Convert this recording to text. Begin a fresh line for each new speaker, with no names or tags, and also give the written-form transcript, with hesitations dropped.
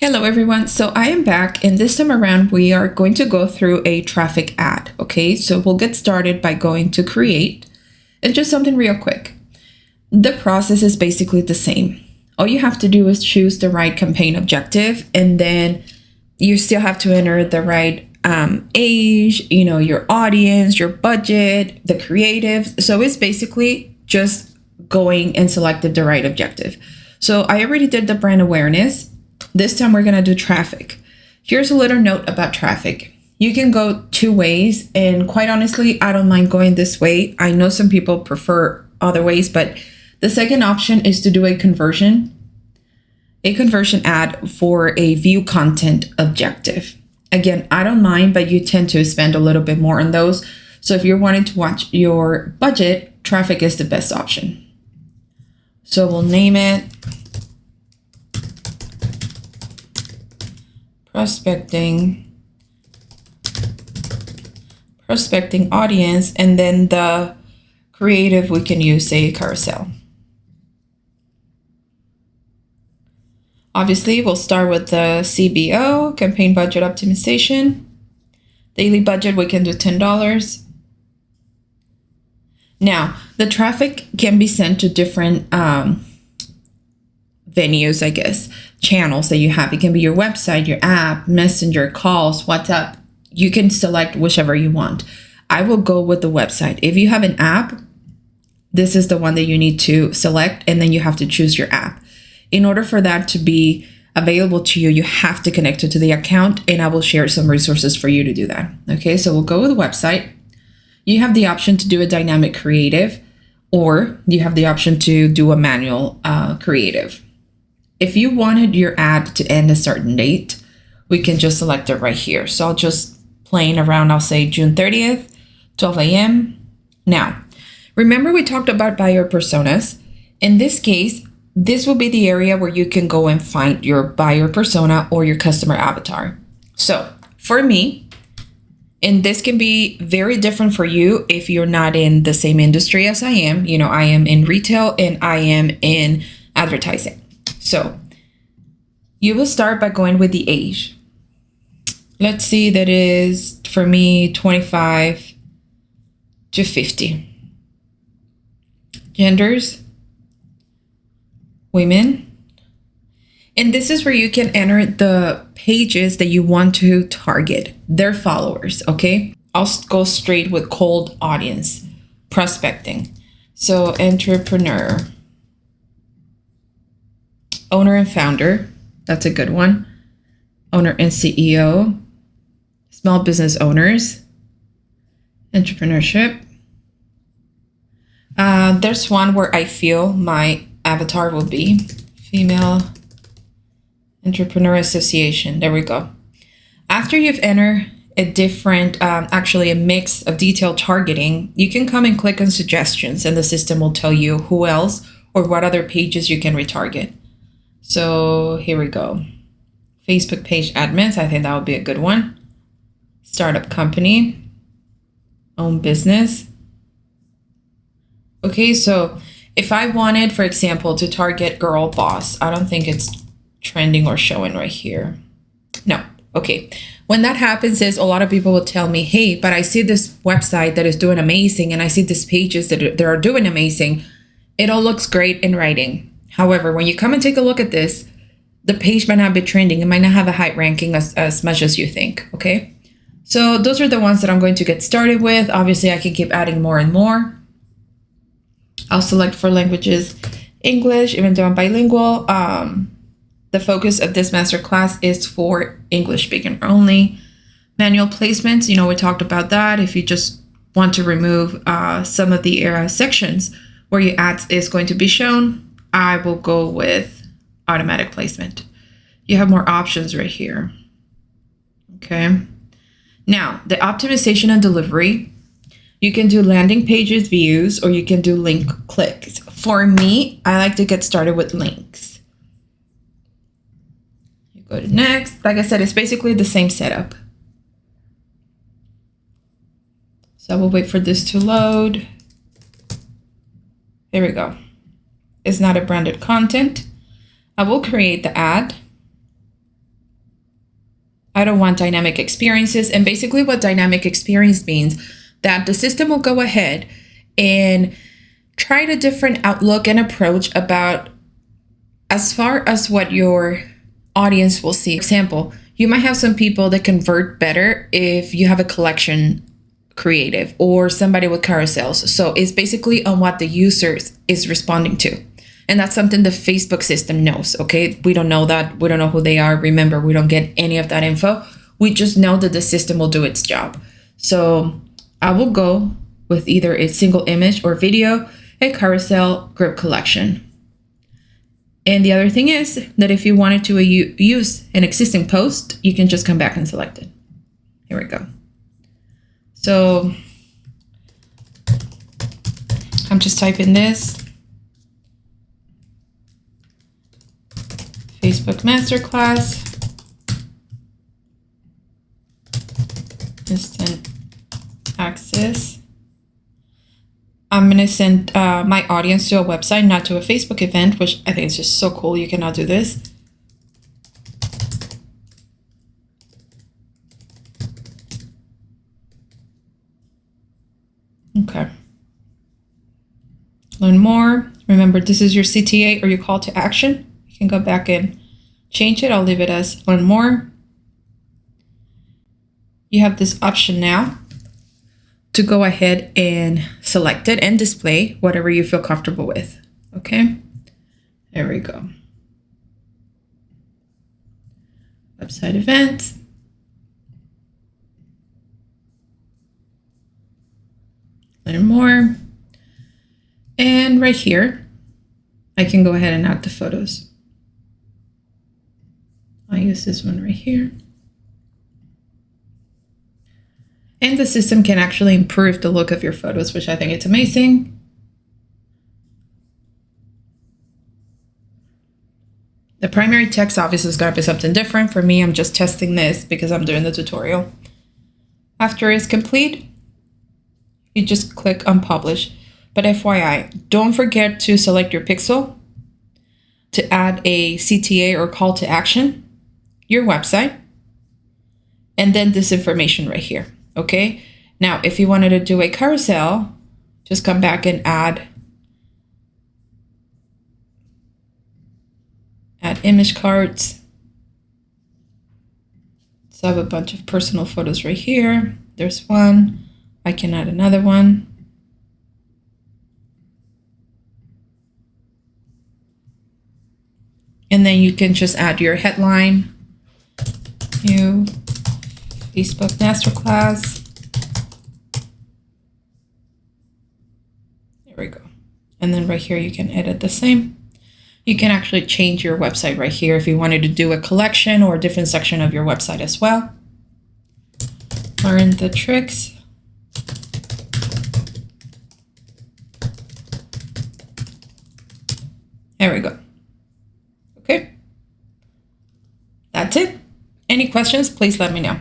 Hello everyone, so I am back and this time around we are going to go through a traffic ad, okay? So we'll get started by going to create and just something real quick. The process is basically the same. All you have to do is choose the right campaign objective and then you still have to enter the right age, your audience, your budget, the creative. So it's basically just going and selected the right objective. So I already did the brand awareness. This time we're going to do traffic. Here's a little note about traffic. You can go two ways, and quite honestly, I don't mind going this way. I know some people prefer other ways, but the second option is to do a conversion ad for a view content objective. Again, I don't mind, but you tend to spend a little bit more on those. So if you're wanting to watch your budget, traffic is the best option. So we'll name it prospecting audience, and then the creative we can use, say, carousel. Obviously, we'll start with the CBO, campaign budget optimization. Daily budget, we can do $10. Now, the traffic can be sent to different venues, I guess, channels that you have. It can be your website, your app, messenger, calls, WhatsApp. You can select whichever you want. I will go with the website. If you have an app, this is the one that you need to select, and then you have to choose your app. In order for that to be available to you, you have to connect it to the account, and I will share some resources for you to do that. Okay, so we'll go with the website. You have the option to do a dynamic creative, or you have the option to do a manual creative. If you wanted your ad to end a certain date, we can just select it right here. So I'll just playing around, I'll say June 30th, 12 a.m. Now, remember we talked about buyer personas. In this case, this will be the area where you can go and find your buyer persona or your customer avatar. So for me, and this can be very different for you if you're not in the same industry as I am. I am in retail and I am in advertising. So you will start by going with the age. Let's see, that is for me 25 to 50. Genders, women. And this is where you can enter the pages that you want to target, their followers, okay? I'll go straight with cold audience, prospecting. So entrepreneur, owner and founder, that's a good one. Owner and CEO, small business owners, entrepreneurship. There's one where I feel my avatar will be female entrepreneur association. There we go. After you've entered a different, actually a mix of detailed targeting, you can come and click on suggestions and the system will tell you who else or what other pages you can retarget. So here we go. Facebook page admins, I think that would be a good one. Startup company, own business. Okay, so if I wanted, for example, to target girl boss, I don't think it's trending or showing right here. No, okay. When that happens is a lot of people will tell me, hey, but I see this website that is doing amazing and I see these pages that are doing amazing. It all looks great in writing. However, when you come and take a look at this, the page might not be trending. It might not have a high ranking as much as you think, okay? So those are the ones that I'm going to get started with. Obviously, I can keep adding more and more. I'll select for languages, English, even though I'm bilingual. The focus of this masterclass is for English speaking only. Manual placements, we talked about that. If you just want to remove some of the sections where your ads is going to be shown, I will go with automatic placement. You have more options right here. Okay. Now, the optimization and delivery, you can do landing pages views or you can do link clicks. For me, I like to get started with links. You go to next. Like I said, it's basically the same setup. So I will wait for this to load. Here we go. It's not a branded content. I will create the ad. I don't want dynamic experiences. And basically what dynamic experience means, that the system will go ahead and try a different outlook and approach about as far as what your audience will see. For example, you might have some people that convert better if you have a collection creative or somebody with carousels. So it's basically on what the user is responding to. And that's something the Facebook system knows, okay? We don't know that. We don't know who they are. Remember, we don't get any of that info. We just know that the system will do its job. So I will go with either a single image or video, a carousel, group collection. And the other thing is that if you wanted to use an existing post, you can just come back and select it. Here we go. So I'm just typing this. Facebook Masterclass, instant access. I'm going to send my audience to a website, not to a Facebook event, which I think is just so cool. You cannot do this. Okay. Learn more. Remember, this is your CTA or your call to action. You can go back and change it. I'll leave it as learn more. You have this option now to go ahead and select it and display whatever you feel comfortable with. Okay, there we go. Website events. Learn more. And right here, I can go ahead and add the photos. I'll use this one right here. And the system can actually improve the look of your photos, which I think it's amazing. The primary text obviously is going to be something different. For me, I'm just testing this because I'm doing the tutorial. After it's complete, you just click on publish. But FYI, don't forget to select your pixel to add a CTA or call to action, your website, and then this information right here. Okay. Now, if you wanted to do a carousel, just come back and add image cards. So I have a bunch of personal photos right here. There's one. I can add another one. And then you can just add your headline, new Facebook Masterclass. There we go. And then right here, you can edit the same. You can actually change your website right here if you wanted to do a collection or a different section of your website as well. Learn the tricks. There we go. Okay. That's it. Any questions, please let me know.